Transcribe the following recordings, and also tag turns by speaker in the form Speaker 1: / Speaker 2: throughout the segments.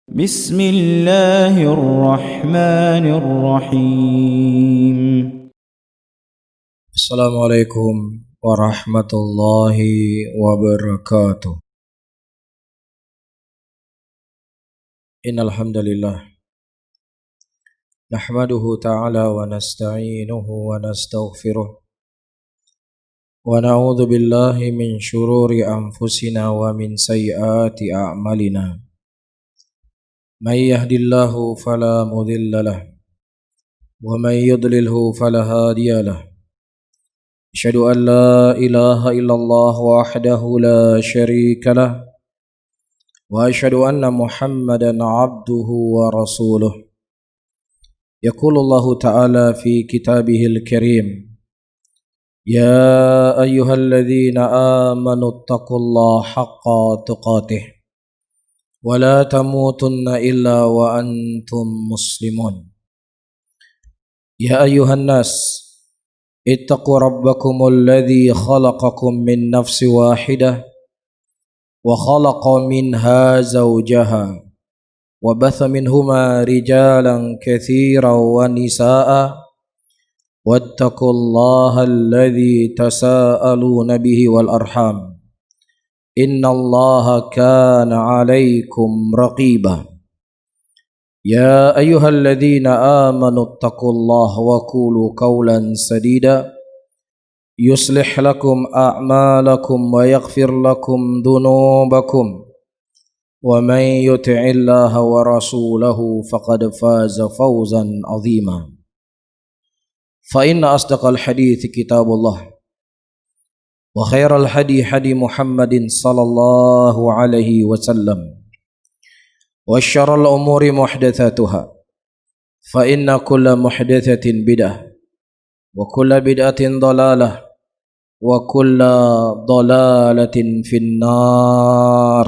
Speaker 1: بسم الله الرحمن الرحيم.
Speaker 2: السلام عليكم ورحمة الله وبركاته. إن الحمد لله نحمده تعالى ونستعينه ونستغفره ونعوذ بالله من شرور أنفسنا ومن سيئات أعمالنا. من يهد الله فلا مضل له ومن يضلله فلا هادي له. أشهد أن لا إله إلا الله وحده لا شريك له وأشهد أن محمدا عبده ورسوله. يقول الله تعالى في كتابه الكريم: يا أيها الذين آمنوا اتقوا الله حق تقاته ولا تموتن إلا وأنتم مسلمون. يا أيها الناس اتقوا ربكم الذي خلقكم من نفس واحدة وخلق منها زوجها وبث منهما رجالا كثيرا ونساء واتقوا الله الذي تساءلون به والأرحام إن الله كان عليكم رقيبا. يا أيها الذين آمنوا اتقوا الله وقولوا قولا سديدا يصلح لكم أعمالكم ويغفر لكم ذنوبكم ومن يطع الله ورسوله فقد فاز فوزا عظيما. فإن أصدق الحديث كتاب الله وخير الهدي هدي محمد صلى الله عليه وسلم وشر الأمور محدثاتها فإن كل محدثة بدعة وكل بدعة ضلالة وكل ضلالة في النار.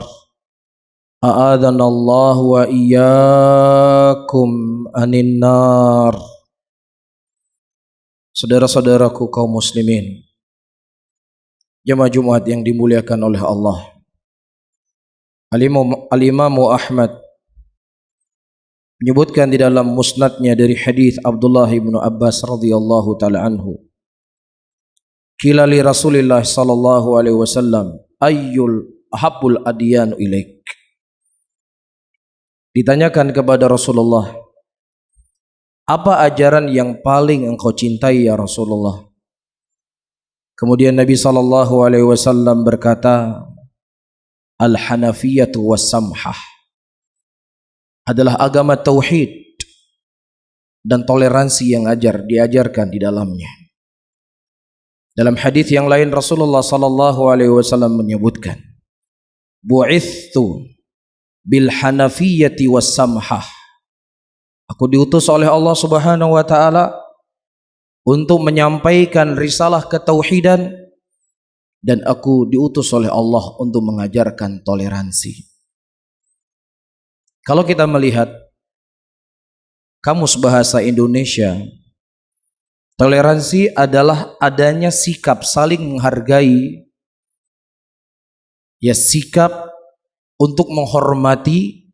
Speaker 2: أعاذنا الله وإياكم عن النار. Saudara-saudaraku kaum muslimin, jamaah Jumat yang dimuliakan oleh Allah, Al-Imamu Ahmad menyebutkan di dalam musnadnya dari hadis Abdullah bin Abbas radhiyallahu taala anhu, qila li Rasulillah sallallahu alaihi wasallam ayyul ahabbul adyan ilaik. Ditanyakan kepada Rasulullah, apa ajaran yang paling engkau cintai ya Rasulullah? Kemudian Nabi sallallahu alaihi wasallam berkata, Al-Hanafiyatu was-Samhah, adalah agama tauhid dan toleransi yang diajarkan di dalamnya. Dalam hadis yang lain Rasulullah sallallahu alaihi wasallam menyebutkan, bu'ithtu bil hanafiyati was-samhah. Aku diutus oleh Allah Subhanahu wa taala untuk menyampaikan risalah ketauhidan, dan aku diutus oleh Allah untuk mengajarkan toleransi. Kalau kita melihat Kamus Bahasa Indonesia, toleransi adalah adanya sikap saling menghargai, ya, sikap untuk menghormati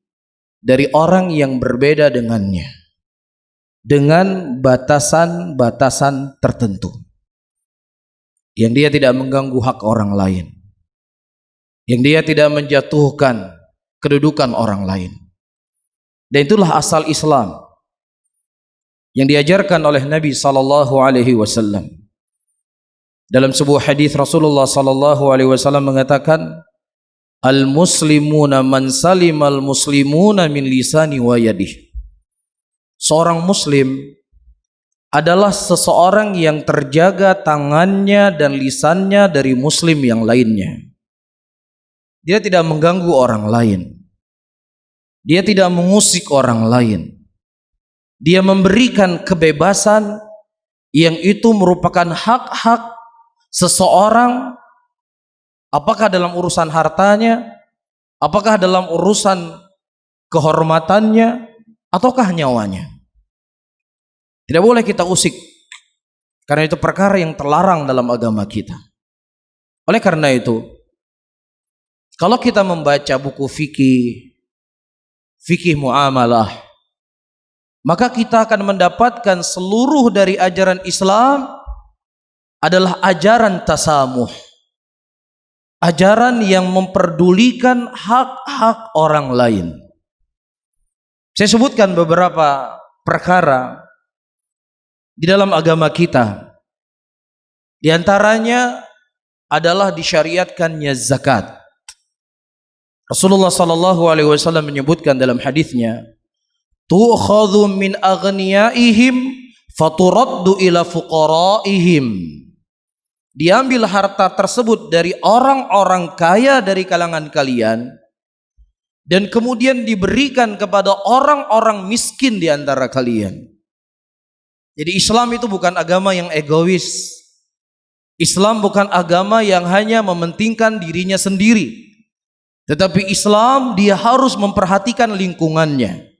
Speaker 2: dari orang yang berbeda dengannya dengan batasan-batasan tertentu, yang dia tidak mengganggu hak orang lain, yang dia tidak menjatuhkan kedudukan orang lain. Dan itulah asal Islam yang diajarkan oleh Nabi sallallahu alaihi wasallam. Dalam sebuah hadis Rasulullah sallallahu alaihi wasallam mengatakan, al-muslimuna man salimal muslimuna min lisani wa yadihi. Seorang muslim adalah seseorang yang terjaga tangannya dan lisannya dari muslim yang lainnya. Dia tidak mengganggu orang lain. Dia tidak mengusik orang lain. Dia memberikan kebebasan yang itu merupakan hak-hak seseorang, apakah dalam urusan hartanya, apakah dalam urusan kehormatannya, ataukah nyawanya. Tidak boleh kita usik, karena itu perkara yang terlarang dalam agama kita. Oleh karena itu, kalau kita membaca buku fikih, fikih muamalah, maka kita akan mendapatkan seluruh dari ajaran Islam adalah ajaran tasamuh, ajaran yang memperdulikan hak-hak orang lain. Saya sebutkan beberapa perkara di dalam agama kita. Di antaranya adalah disyariatkannya zakat. Rasulullah sallallahu alaihi wasallam menyebutkan dalam hadisnya, tu'khadhu min aghniyaihim faturaddu ila fuqaraihim. Diambil harta tersebut dari orang-orang kaya dari kalangan kalian dan kemudian diberikan kepada orang-orang miskin di antara kalian. Jadi Islam itu bukan agama yang egois. Islam bukan agama yang hanya mementingkan dirinya sendiri. Tetapi Islam dia harus memperhatikan lingkungannya.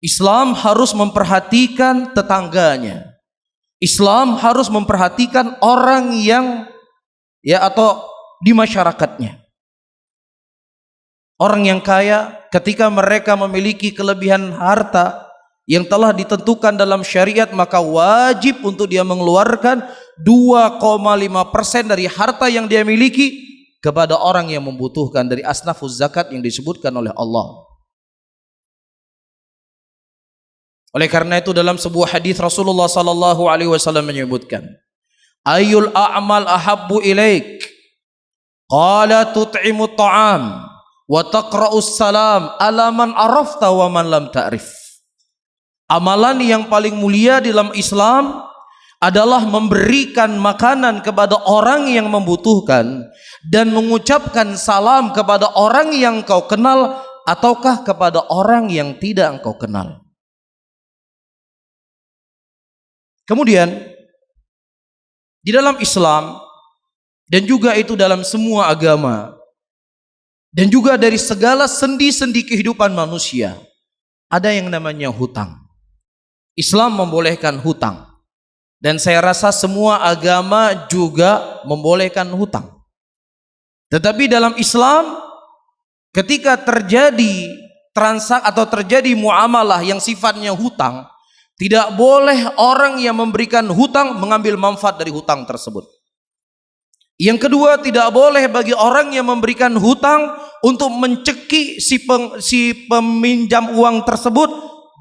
Speaker 2: Islam harus memperhatikan tetangganya. Islam harus memperhatikan orang yang atau di masyarakatnya. Orang yang kaya ketika mereka memiliki kelebihan harta yang telah ditentukan dalam syariat, maka wajib untuk dia mengeluarkan 2,5% dari harta yang dia miliki kepada orang yang membutuhkan dari asnafuz zakat yang disebutkan oleh Allah. Oleh karena itu dalam sebuah hadis Rasulullah sallallahu alaihi wasallam menyebutkan, "Ayyul a'mal ahabbu ilaik?" Qala tut'imu ta'am wa taqra'us salam ala man arafta wa man lam ta'rif. Amalan yang paling mulia dalam Islam adalah memberikan makanan kepada orang yang membutuhkan dan mengucapkan salam kepada orang yang kau kenal ataukah kepada orang yang tidak engkau kenal. Kemudian di dalam Islam dan juga itu dalam semua agama dan juga dari segala sendi-sendi kehidupan manusia ada yang namanya hutang. Islam membolehkan hutang dan saya rasa semua agama juga membolehkan hutang. Tetapi dalam Islam ketika terjadi transaksi atau terjadi muamalah yang sifatnya hutang, tidak boleh orang yang memberikan hutang mengambil manfaat dari hutang tersebut. Yang kedua, tidak boleh bagi orang yang memberikan hutang untuk mencekik si peminjam uang tersebut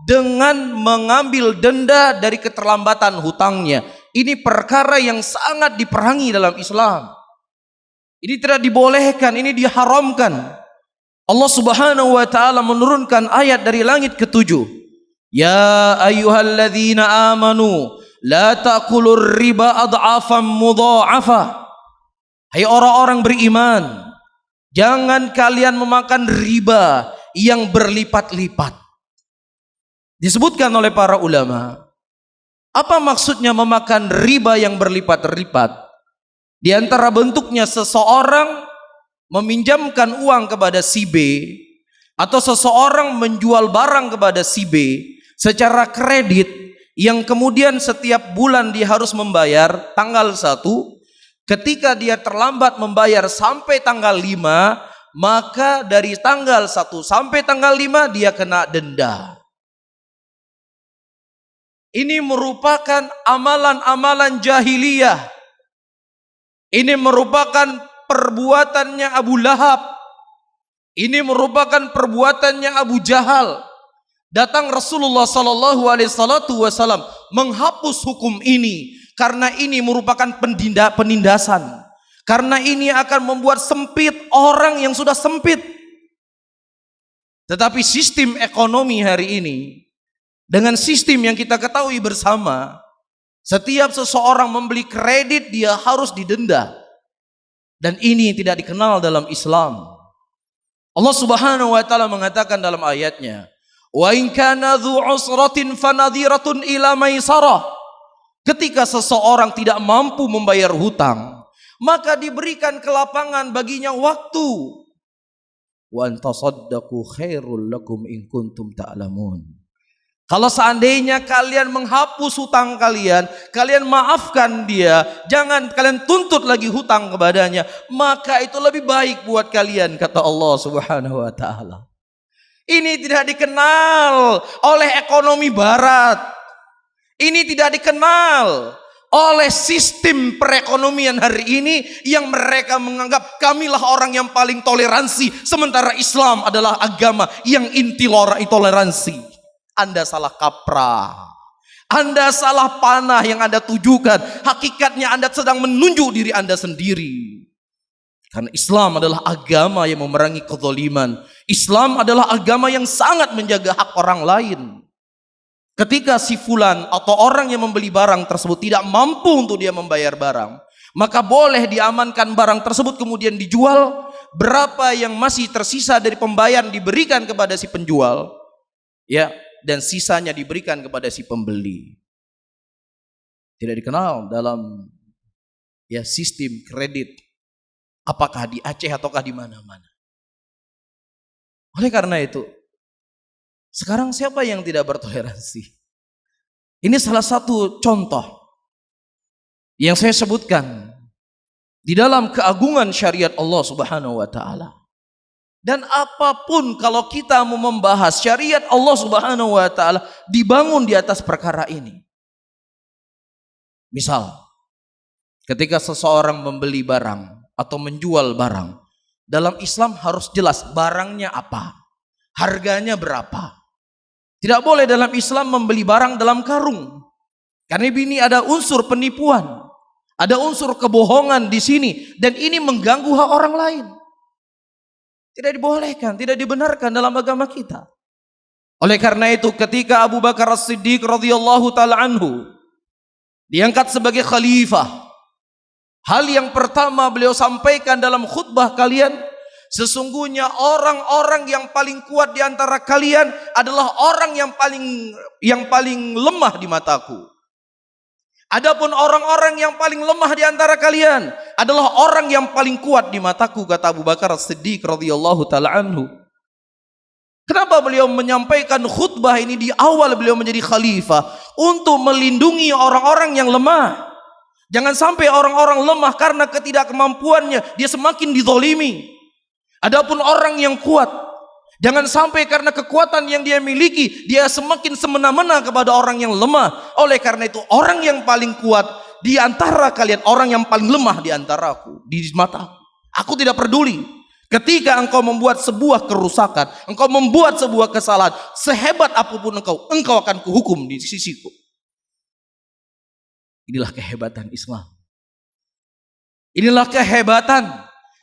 Speaker 2: dengan mengambil denda dari keterlambatan hutangnya. Ini perkara yang sangat diperangi dalam Islam. Ini tidak dibolehkan, ini diharamkan. Allah Subhanahu wa taala menurunkan ayat dari langit ke-7. Ya ayyuhalladzina amanu la ta'kulur riba ad'afan mudha'afa. Hai orang-orang beriman, jangan kalian memakan riba yang berlipat-lipat. Disebutkan oleh para ulama, apa maksudnya memakan riba yang berlipat-lipat? Di antara bentuknya seseorang meminjamkan uang kepada si B atau seseorang menjual barang kepada si B secara kredit yang kemudian setiap bulan dia harus membayar tanggal 1. Ketika dia terlambat membayar sampai tanggal 5, maka dari tanggal 1 sampai tanggal 5 dia kena denda. Ini merupakan amalan-amalan jahiliyah. Ini merupakan perbuatannya Abu Lahab. Ini merupakan perbuatannya Abu Jahal. Datang Rasulullah sallallahu alaihi wasallam menghapus hukum ini karena ini merupakan penindasan. Karena ini akan membuat sempit orang yang sudah sempit. Tetapi sistem ekonomi hari ini dengan sistem yang kita ketahui bersama, setiap seseorang membeli kredit dia harus didenda. Dan ini tidak dikenal dalam Islam. Allah Subhanahu wa taala mengatakan dalam ayatnya, wa in kana dzu usratin fanadhiratun ila maisarah. Ketika seseorang tidak mampu membayar hutang, maka diberikan kelapangan baginya waktu. Wa antasaddaqu khairul lakum in kuntum ta'lamun. Kalau seandainya kalian menghapus hutang kalian, kalian maafkan dia, jangan kalian tuntut lagi hutang kepadanya, maka itu lebih baik buat kalian, kata Allah Subhanahu wa taala. Ini tidak dikenal oleh ekonomi barat. Ini tidak dikenal oleh sistem perekonomian hari ini yang mereka menganggap kamilah orang yang paling toleransi, sementara Islam adalah agama yang inti toleransi. Anda salah kaprah. Anda salah panah yang Anda tujukan. Hakikatnya Anda sedang menunjuk diri Anda sendiri. Karena Islam adalah agama yang memerangi kezaliman. Islam adalah agama yang sangat menjaga hak orang lain. Ketika si fulan atau orang yang membeli barang tersebut tidak mampu untuk dia membayar barang, maka boleh diamankan barang tersebut kemudian dijual. Berapa yang masih tersisa dari pembayaran diberikan kepada si penjual, ya, dan sisanya diberikan kepada si pembeli. Tidak dikenal dalam ya sistem kredit, apakah di Aceh ataukah di mana-mana. Oleh karena itu, sekarang siapa yang tidak bertoleransi? Ini salah satu contoh yang saya sebutkan di dalam keagungan syariat Allah Subhanahu wa taala. Dan apapun kalau kita mau membahas syariat Allah Subhanahu wa taala dibangun di atas perkara ini. Misal, ketika seseorang membeli barang atau menjual barang, dalam Islam harus jelas barangnya apa, harganya berapa. Tidak boleh dalam Islam membeli barang dalam karung. Karena ini ada unsur penipuan, ada unsur kebohongan di sini, dan ini mengganggu hak orang lain. Tidak dibolehkan, tidak dibenarkan dalam agama kita. Oleh karena itu ketika Abu Bakar As-Siddiq radhiyallahu taala anhu diangkat sebagai khalifah, hal yang pertama beliau sampaikan dalam khutbah kalian, sesungguhnya orang-orang yang paling kuat di antara kalian adalah orang yang paling lemah di mataku. Adapun orang-orang yang paling lemah di antara kalian adalah orang yang paling kuat di mataku, kata Abu Bakar As-Siddiq radhiyallahu taala anhu. Kenapa beliau menyampaikan khutbah ini di awal beliau menjadi khalifah? Untuk melindungi orang-orang yang lemah. Jangan sampai orang-orang lemah karena ketidakmampuannya dia semakin dizalimi. Adapun orang yang kuat, jangan sampai karena kekuatan yang dia miliki dia semakin semena-mena kepada orang yang lemah. Oleh karena itu orang yang paling kuat di antara kalian, orang yang paling lemah di antaraku, di mataku. Aku tidak peduli. Ketika engkau membuat sebuah kerusakan, engkau membuat sebuah kesalahan, sehebat apapun engkau akan kuhukum di sisiku. Inilah kehebatan Islam. Inilah kehebatan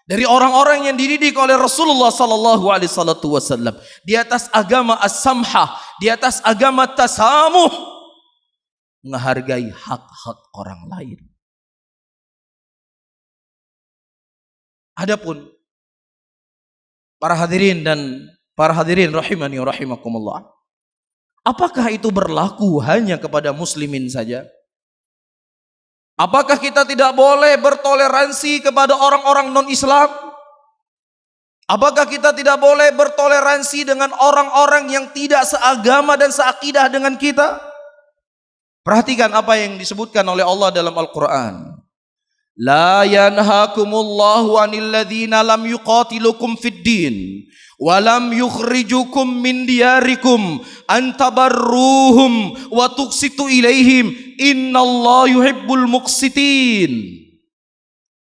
Speaker 2: dari orang-orang yang dididik oleh Rasulullah sallallahu alaihi wasallam di atas agama as-samhah, di atas agama tasamuh, menghargai hak-hak orang lain. Adapun para hadirin rahimani wa rahimakumullah, apakah itu berlaku hanya kepada muslimin saja? Apakah kita tidak boleh bertoleransi kepada orang-orang non-Islam? Apakah kita tidak boleh bertoleransi dengan orang-orang yang tidak seagama dan seakidah dengan kita? Perhatikan apa yang disebutkan oleh Allah dalam Al-Quran. La yanhakumullahu anil ladzina lam yuqatilukum fid din wa lam yukhrijukum min diyarikum an tabarruhum wa tuqsitu ilaihim innallaha yuhibbul muqsitin.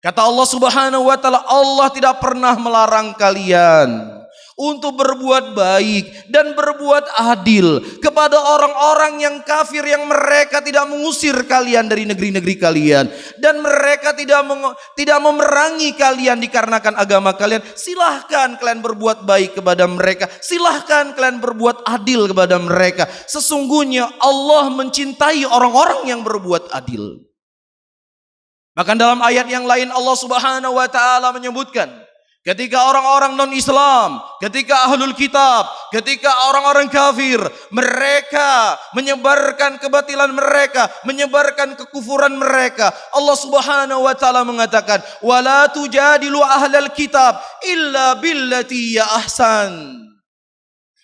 Speaker 2: Kata Allah Subhanahu wa taala, Allah tidak pernah melarang kalian untuk berbuat baik dan berbuat adil kepada orang-orang yang kafir yang mereka tidak mengusir kalian dari negeri-negeri kalian dan mereka tidak memerangi kalian dikarenakan agama kalian. Silahkan kalian berbuat baik kepada mereka, silahkan kalian berbuat adil kepada mereka. Sesungguhnya Allah mencintai orang-orang yang berbuat adil. Bahkan dalam ayat yang lain Allah Subhanahu wa taala menyebutkan, ketika orang-orang non-Islam, ketika ahlul kitab, ketika orang-orang kafir, mereka menyebarkan kebatilan mereka, menyebarkan kekufuran mereka, Allah Subhanahu wa taala mengatakan, "Wala tujadilu ahlal kitab illa billati ya ahsan."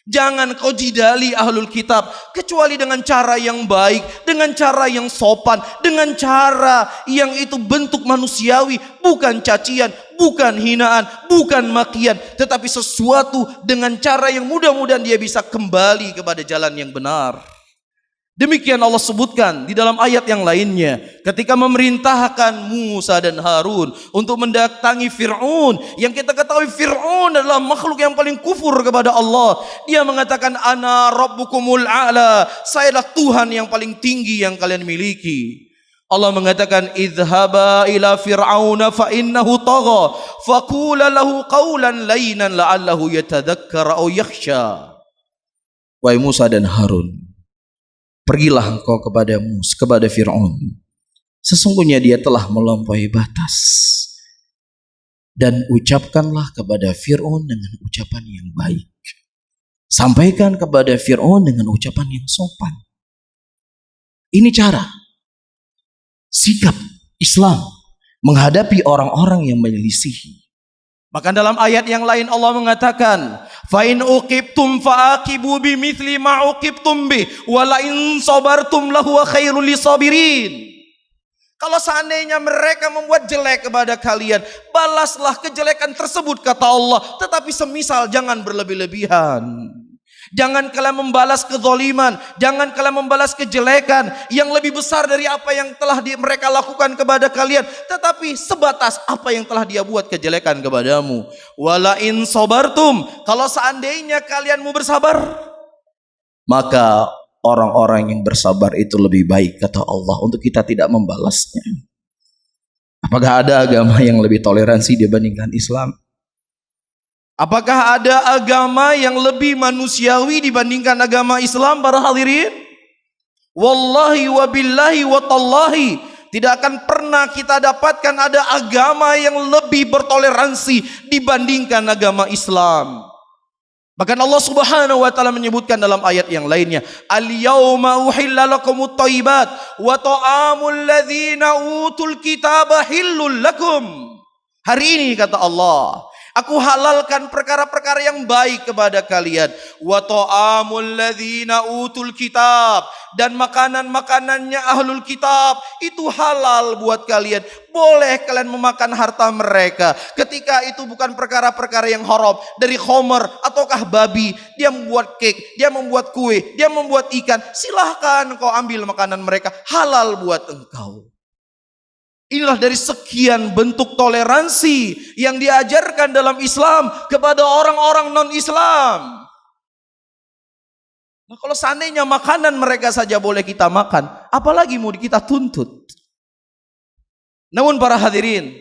Speaker 3: Jangan kau jidali ahlul kitab kecuali dengan cara yang baik, dengan cara yang sopan, dengan cara yang itu bentuk manusiawi, bukan cacian, bukan hinaan, bukan makian, tetapi sesuatu dengan cara yang mudah-mudahan dia bisa kembali kepada jalan yang benar. Demikian Allah sebutkan di dalam ayat yang lainnya ketika memerintahkan Musa dan Harun untuk mendatangi Fir'aun, yang kita ketahui Fir'aun adalah makhluk yang paling kufur kepada Allah. Dia mengatakan ana rabbukumul a'la, sayalah Tuhan yang paling tinggi yang kalian miliki. Allah mengatakan idhaba ila fir'auna fa innahu tagha faqula lahu qawlan layyinan la'allahu yatadhakkar aw yakhsha. Wahai Musa dan Harun, pergilah engkau kepada Fir'aun. Sesungguhnya dia telah melampaui batas. Dan ucapkanlah kepada Fir'aun dengan ucapan yang baik. Sampaikan kepada Fir'aun dengan ucapan yang sopan. Ini cara, sikap Islam menghadapi orang-orang yang menyelisihi. Maka dalam ayat yang lain Allah mengatakan, fa in uqibtum faaqibu bimithli ma uqibtum bi wa la in sabartum lahu khairul lisabirin. Kalau seandainya mereka membuat jelek kepada kalian, balaslah kejelekan tersebut kata Allah, tetapi semisal jangan berlebih-lebihan. Jangan kalian membalas kezaliman, jangan kalian membalas kejelekan yang lebih besar dari apa yang telah mereka lakukan kepada kalian, tetapi sebatas apa yang telah dia buat kejelekan kepadamu. Wala in sabartum, kalau seandainya kalian mau bersabar, maka orang-orang yang bersabar itu lebih baik kata Allah untuk kita tidak membalasnya. Apakah ada agama yang lebih toleransi dibandingkan Islam? Apakah ada agama yang lebih manusiawi dibandingkan agama Islam, para hadirin? Wallahi wa billahi wa tallahi, tidak akan pernah kita dapatkan ada agama yang lebih bertoleransi dibandingkan agama Islam. Bahkan Allah Subhanahu wa taala menyebutkan dalam ayat yang lainnya, al-yauma uhilla lakumut thayyibat wa ta'amul ladzina utul kitaba hillul lakum. Hari ini kata Allah, aku halalkan perkara-perkara yang baik kepada kalian. Wa ta'amul ladzina utul kitab, dan makanan-makanannya ahlul kitab itu halal buat kalian. Boleh kalian memakan harta mereka ketika itu bukan perkara-perkara yang haram, dari khomer ataukah babi. Dia membuat cake, dia membuat kue, dia membuat ikan, silahkan kau ambil makanan mereka, halal buat engkau. Inilah dari sekian bentuk toleransi yang diajarkan dalam Islam kepada orang-orang non-Islam. Nah, kalau seandainya makanan mereka saja boleh kita makan, apalagi mau kita tuntut. Namun para hadirin,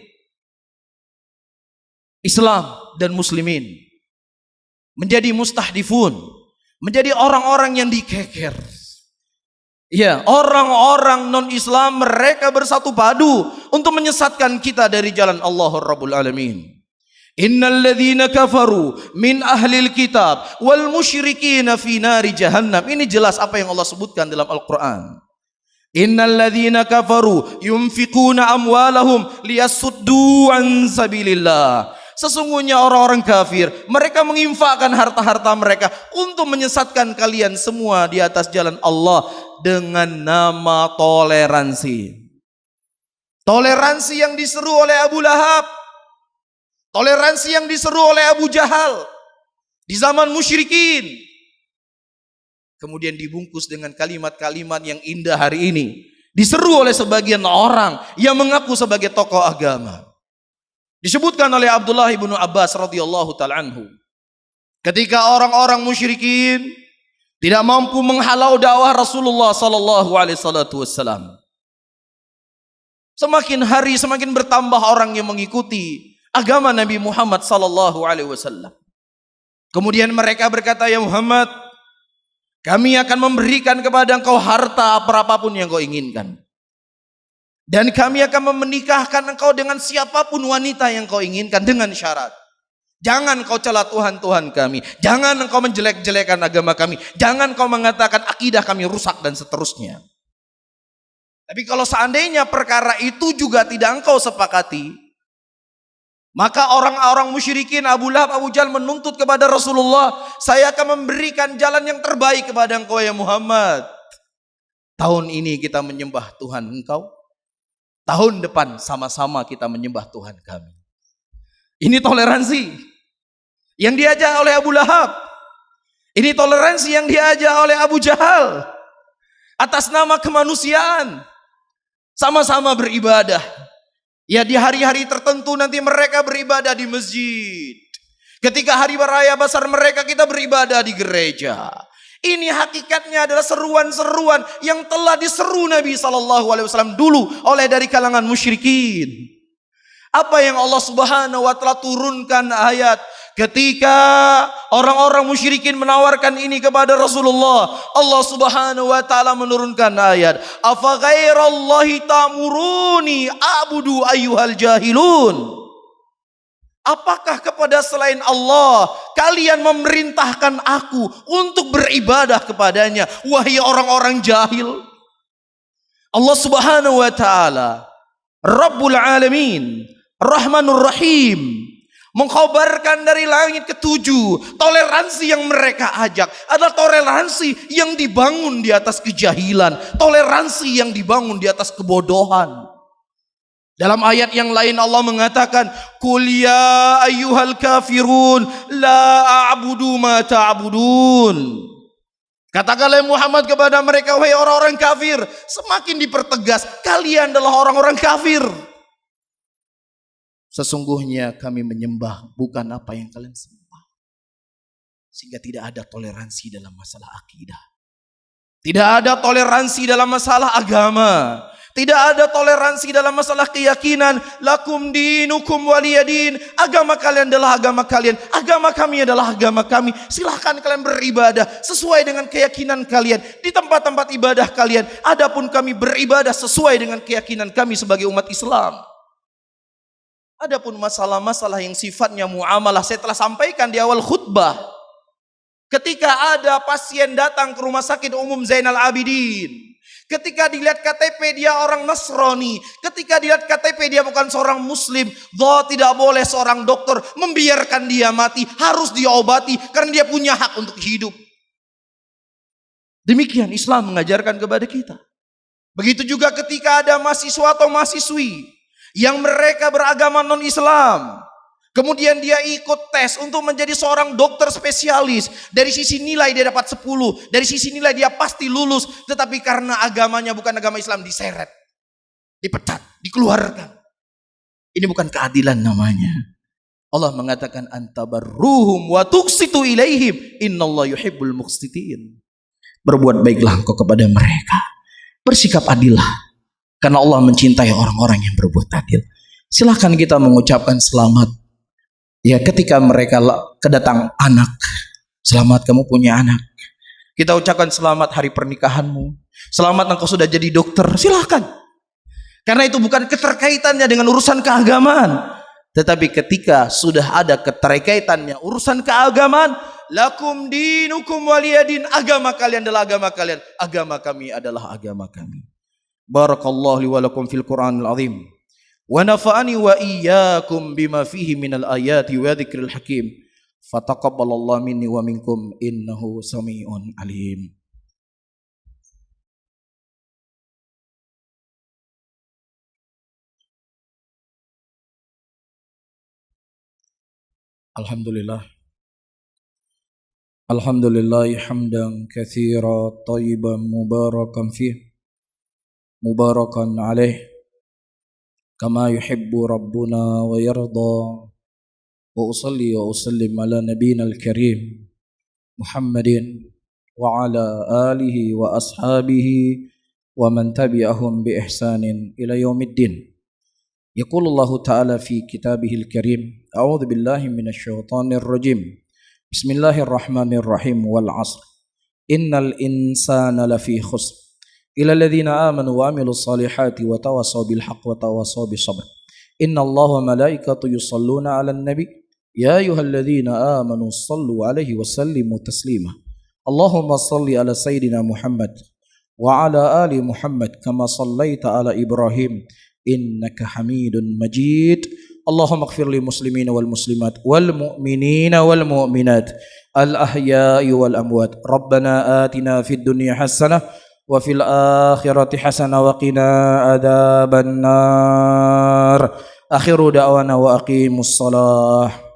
Speaker 3: Islam dan muslimin menjadi mustahdifun, menjadi orang-orang yang dikeker. Ya, orang-orang non-Islam mereka bersatu padu untuk menyesatkan kita dari jalan Allah Rabbul Alamin. Innal ladzina kafaru min ahlil kitab wal musyrikin fi nari jahannam. Ini jelas apa yang Allah sebutkan dalam Al-Qur'an. Innal ladzina kafaru yunfiquna amwalahum liyasuddu an sabilillah. Sesungguhnya orang-orang kafir, mereka menginfakkan harta-harta mereka untuk menyesatkan kalian semua di atas jalan Allah dengan nama toleransi. Toleransi yang diseru oleh Abu Lahab, toleransi yang diseru oleh Abu Jahal di zaman musyrikin, kemudian dibungkus dengan kalimat-kalimat yang indah hari ini, diseru oleh sebagian orang yang mengaku sebagai tokoh agama. Disebutkan oleh Abdullah ibnu Abbas radhiyallahu ta'ala anhu, ketika orang-orang musyrikin tidak mampu menghalau dakwah Rasulullah sallallahu alaihi wasallam, semakin hari semakin bertambah orang yang mengikuti agama Nabi Muhammad sallallahu alaihi wasallam. Kemudian mereka berkata, ya Muhammad, kami akan memberikan kepada engkau harta apapun yang kau inginkan. Dan kami akan menikahkan engkau dengan siapapun wanita yang kau inginkan, dengan syarat, jangan kau cela Tuhan-Tuhan kami, jangan engkau menjelek-jelekan agama kami, jangan kau mengatakan akidah kami rusak dan seterusnya. Tapi kalau seandainya perkara itu juga tidak engkau sepakati, Maka orang-orang musyrikin Abu Lahab, Abu Jahal menuntut kepada Rasulullah, saya akan memberikan jalan yang terbaik kepada engkau ya Muhammad. Tahun ini kita menyembah Tuhan engkau, tahun depan sama-sama kita menyembah Tuhan kami. Ini toleransi yang diajak oleh Abu Lahab. Ini toleransi yang diajak oleh Abu Jahal. Atas nama kemanusiaan, sama-sama beribadah. Ya, di hari-hari tertentu nanti mereka beribadah di masjid. Ketika hari raya besar mereka, kita beribadah di gereja. Ini hakikatnya adalah seruan-seruan yang telah diseru Nabi SAW dulu oleh dari kalangan musyrikin. Apa yang Allah Subhanahu wa taala turunkan ayat ketika orang-orang musyrikin menawarkan ini kepada Rasulullah, Allah Subhanahu wa taala menurunkan ayat, "Afa ghairallahi ta'muruni a'budu ayyuhal jahilun?" Apakah kepada selain Allah kalian memerintahkan aku untuk beribadah kepadanya, wahai orang-orang jahil? Allah Subhanahu wa taala Rabbul Alamin, Rahmanur Rahim, mengkhabarkan dari langit ketujuh, toleransi yang mereka ajak adalah toleransi yang dibangun di atas kejahilan, toleransi yang dibangun di atas kebodohan. Dalam ayat yang lain Allah mengatakan, "Qul ya ayyuhal kafirun la a'budu ma ta'budun." Katakanlah Muhammad kepada mereka, wahai orang-orang kafir, semakin dipertegas, kalian adalah orang-orang kafir. Sesungguhnya kami menyembah bukan apa yang kalian sembah. Sehingga tidak ada toleransi dalam masalah akidah. Tidak ada toleransi dalam masalah agama. Tidak ada toleransi dalam masalah keyakinan. Lakum dinukum waliyadin. Agama kalian adalah agama kalian. Agama kami adalah agama kami. Silahkan kalian beribadah sesuai dengan keyakinan kalian di tempat-tempat ibadah kalian. Adapun kami beribadah sesuai dengan keyakinan kami sebagai umat Islam. Adapun masalah-masalah yang sifatnya muamalah, saya telah sampaikan di awal khutbah. Ketika ada pasien datang ke rumah sakit umum Zainal Abidin, ketika dilihat KTP dia orang Nasrani, ketika dilihat KTP dia bukan seorang Muslim, tidak boleh seorang dokter membiarkan dia mati, harus diobati karena dia punya hak untuk hidup. Demikian Islam mengajarkan kepada kita. Begitu juga ketika ada mahasiswa atau mahasiswi yang mereka beragama non-Islam, kemudian dia ikut tes untuk menjadi seorang dokter spesialis. Dari sisi nilai dia dapat 10, dari sisi nilai dia pasti lulus, tetapi karena agamanya bukan agama Islam diseret, dipecat, dikeluarkan. Ini bukan keadilan namanya. Allah mengatakan antabarruhum wa tuqsitu ilaihim innallaha yuhibbul muqsitin. Berbuat baiklah engkau kepada mereka, bersikap adillah, karena Allah mencintai orang-orang yang berbuat adil. Silahkan kita mengucapkan selamat. Ya, ketika mereka kedatang anak, selamat kamu punya anak. Kita ucapkan selamat hari pernikahanmu. Selamat engkau sudah jadi dokter. Silahkan. Karena itu bukan keterkaitannya dengan urusan keagamaan. Tetapi ketika sudah ada keterkaitannya urusan keagamaan, lakum dinukum waliyadin. Agama kalian adalah agama kalian. Agama kami adalah agama kami. Barakallahu li wa lakum fil Qur'anil azim wa nafa'ani wa iyyakum bima fihi minal ayati wa dzikril hakim. Fataqabbalallahu minni wa minkum innahu samii'un alim. Alhamdulillah. Alhamdulillah hamdan katsira thayyiban mubarakan fihi mubarakan alaih kama yuhibbu rabbuna wa yarda. Wa usalli wa usallim ala nabiyina al-karim Muhammadin wa ala alihi wa ashabihi wa man tabi'ahum bi ihsanin ila yaumiddin. Yaqulu Allah ta'ala fi kitabihil karim, a'udzu billahi minasy syaithanir rajim. Bismillahirrahmanirrahim. Wal 'asr innal insana lafi khusr ila alladhina amanu wa amilus salihati wa tawassaw bil haqq wa tawassaw bis sabr. Innallaha wa malaikatahu yusalluna 'alan nabi ya ayyuhalladzina amanu shallu 'alaihi wa sallimu taslima. Allahumma shalli 'ala sayyidina Muhammad wa 'ala ali Muhammad kama shallaita 'ala Ibrahim innaka Hamidun Majid
Speaker 2: Allahumma ighfir lil muslimina wal muslimat wal mu'minina wal mu'minat al ahya'i wal amwat. Rabbana atina fid dunya hasanah wa fil akhirati hasanah wa qina adzabannar. Akhiru da'wana wa aqimus salah.